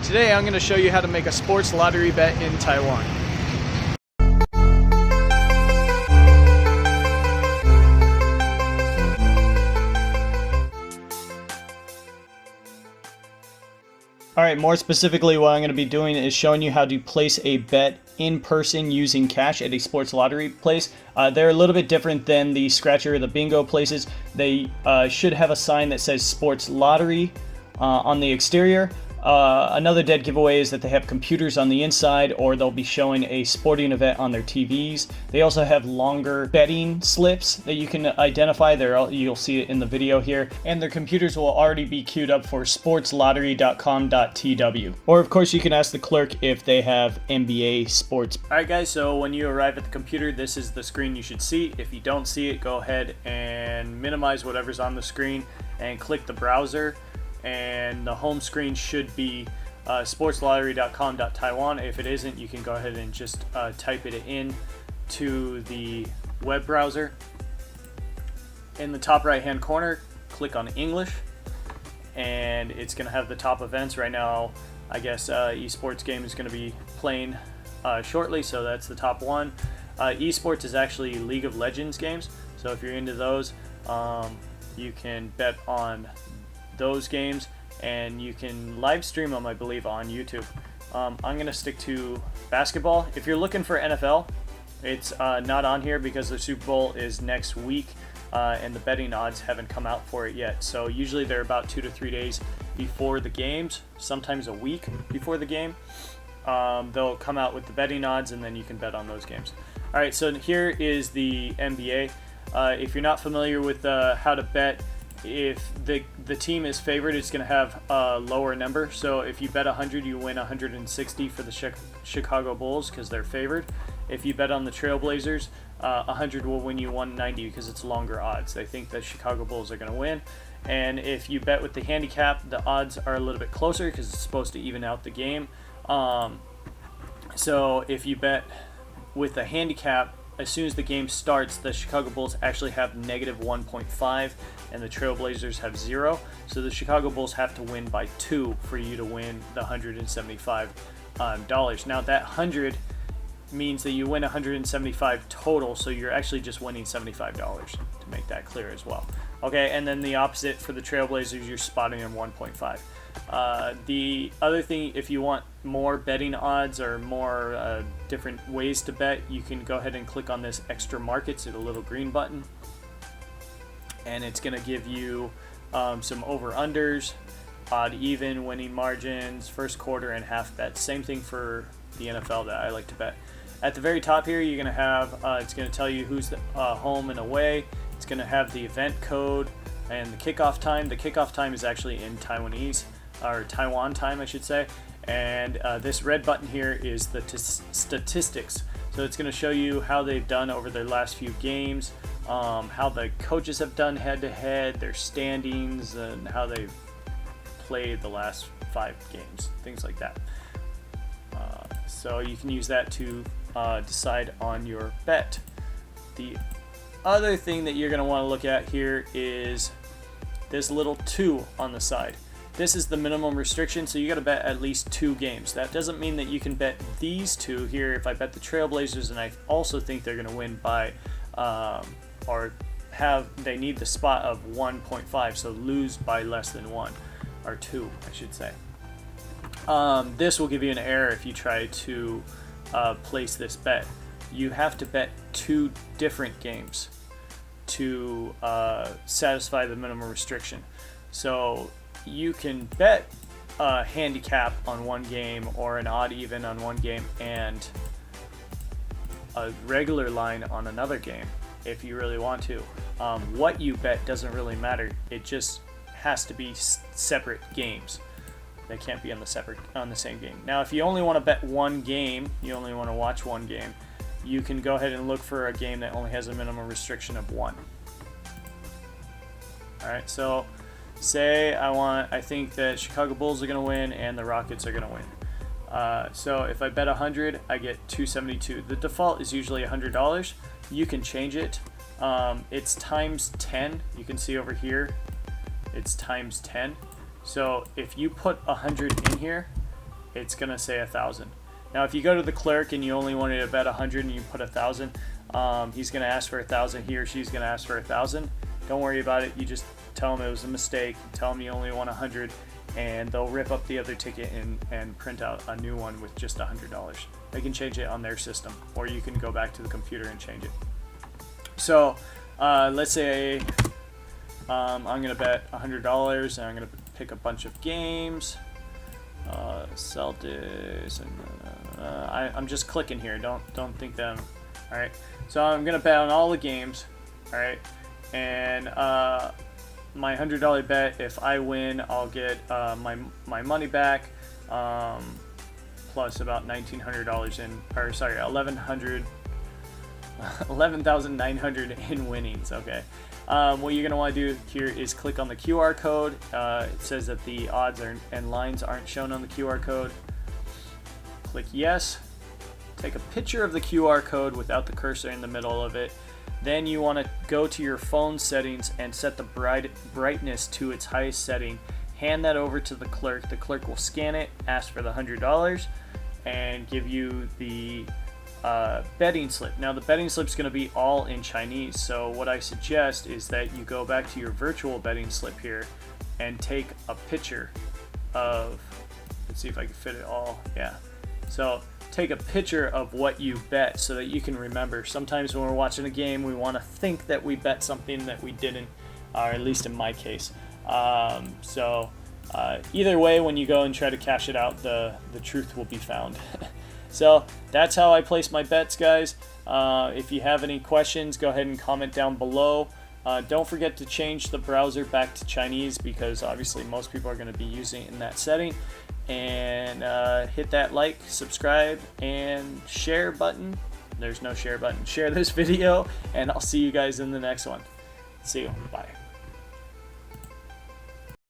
Today I'm going to show you how to make a sports lottery bet in Taiwan. Alright, more specifically what I'm going to be doing is showing you how to place a bet in person using cash at a sports lottery place. They're a little bit different than the scratcher or the bingo places. They should have a sign that says sports lottery on the exterior. Another dead giveaway is that they have computers on the inside, or they'll be showing a sporting event on their TVs. They also have longer betting slips that you can identify. You'll see it in the video here. And their computers will already be queued up for sportslottery.com.tw. Or of course you can ask the clerk if they have NBA sports. Alright guys, so when you arrive at the computer, this is the screen you should see. If you don't see it, go ahead and minimize whatever's on the screen and click the browser. And the home screen should be sportslottery.com.taiwan. If it isn't, you can go ahead and just type it in to the web browser. In the top right hand corner, click on English, and it's going to have the top events. Right now, I guess esports game is going to be playing shortly, so that's the top one. Esports is actually League of Legends games, so if you're into those, you can bet on those games, and you can live stream them, I believe, on YouTube. I'm gonna stick to basketball. If you're looking for NFL, it's not on here because the Super Bowl is next week, and the betting odds haven't come out for it yet. So usually they're about 2 to 3 days before the games, sometimes a week before the game. They'll come out with the betting odds, and then you can bet on those games. All right, so here is the NBA. If you're not familiar with how to bet, if the team is favored, it's going to have a lower number. So if you bet 100, you win 160 for the Chicago Bulls because they're favored. If you bet on the Trailblazers, 100 will win you 190 because it's longer odds. They think the Chicago Bulls are going to win. And if you bet with the handicap, the odds are a little bit closer because it's supposed to even out the game. So if you bet with the handicap, as soon as the game starts, the Chicago Bulls actually have negative 1.5 and the Trailblazers have 0. So the Chicago Bulls have to win by 2 for you to win the $175. Now that 100 means that you win 175 total, so you're actually just winning $75, to make that clear as well. Okay, and then the opposite for the Trailblazers, you're spotting them 1.5. The other thing, if you want more betting odds or more different ways to bet, you can go ahead and click on this extra markets, a little green button, and it's going to give you some over-unders, odd even, winning margins, first quarter, and half bets. Same thing for the NFL that I like to bet. At the very top here, you're going to have, it's going to tell you who's the, home and away. It's going to have the event code and the kickoff time. The kickoff time is actually in Taiwanese, or Taiwan time, I should say. And this red button here is the statistics. So it's going to show you how they've done over their last few games, how the coaches have done head-to-head, their standings, and how they've played the last 5 games, things like that. So you can use that to decide on your bet. The other thing that you're going to want to look at here is this little 2 on the side. This is the minimum restriction, so you got to bet at least 2 games. That doesn't mean that you can bet these 2 here. If I bet the Trailblazers and I also think they're going to win by, they need the spot of 1.5, so lose by less than 1, or 2, I should say. This will give you an error if you try to place this bet. You have to bet 2 different games to satisfy the minimum restriction. So you can bet a handicap on one game or an odd even on one game and a regular line on another game if you really want to. What you bet doesn't really matter. It just has to be separate games. They can't be on the same game. Now, if you only want to bet one game, you only want to watch one game, you can go ahead and look for a game that only has a minimum restriction of 1. All right, so say I think that Chicago Bulls are going to win and the Rockets are going to win. So if I bet 100, I get 272. The default is usually $100. You can change it. It's times 10. You can see over here, it's times 10. So if you put 100 in here, it's gonna say 1,000. Now, if you go to the clerk and you only wanted to bet 100 and you put 1,000, he's gonna ask for 1,000. He or she's gonna ask for 1,000. Don't worry about it. You just tell them it was a mistake. Tell them you only want 100, and they'll rip up the other ticket and print out a new one with just $100. They can change it on their system, or you can go back to the computer and change it. So let's say I'm gonna bet $100, and I'm gonna pick a bunch of games. Celtics, and I'm just clicking here. Don't think that all right. So I'm gonna bet on all the games. All right, and my $100 bet, if I win, I'll get my money back, plus about $1,900 in, or sorry, 11,900 in winnings. Okay. What you're going to want to do here is click on the QR code. It says that the odds and lines aren't shown on the QR code. Click yes. Take a picture of the QR code without the cursor in the middle of it. Then you want to go to your phone settings and set the brightness to its highest setting. Hand that over to the clerk. The clerk will scan it, ask for the $100, and give you the betting slip. Now the betting slip is going to be all in Chinese, so what I suggest is that you go back to your virtual betting slip here and take a picture of, let's see if I can fit it all. Yeah, so take a picture of what you bet so that you can remember. Sometimes when we're watching a game, we want to think that we bet something that we didn't, or at least in my case. Either way, when you go and try to cash it out, the truth will be found. So that's how I place my bets, guys. If you have any questions, go ahead and comment down below. Don't forget to change the browser back to Chinese, because obviously most people are going to be using it in that setting. And hit that like, subscribe, and share button. There's no share button. Share this video, and I'll see you guys in the next one. See you. Bye.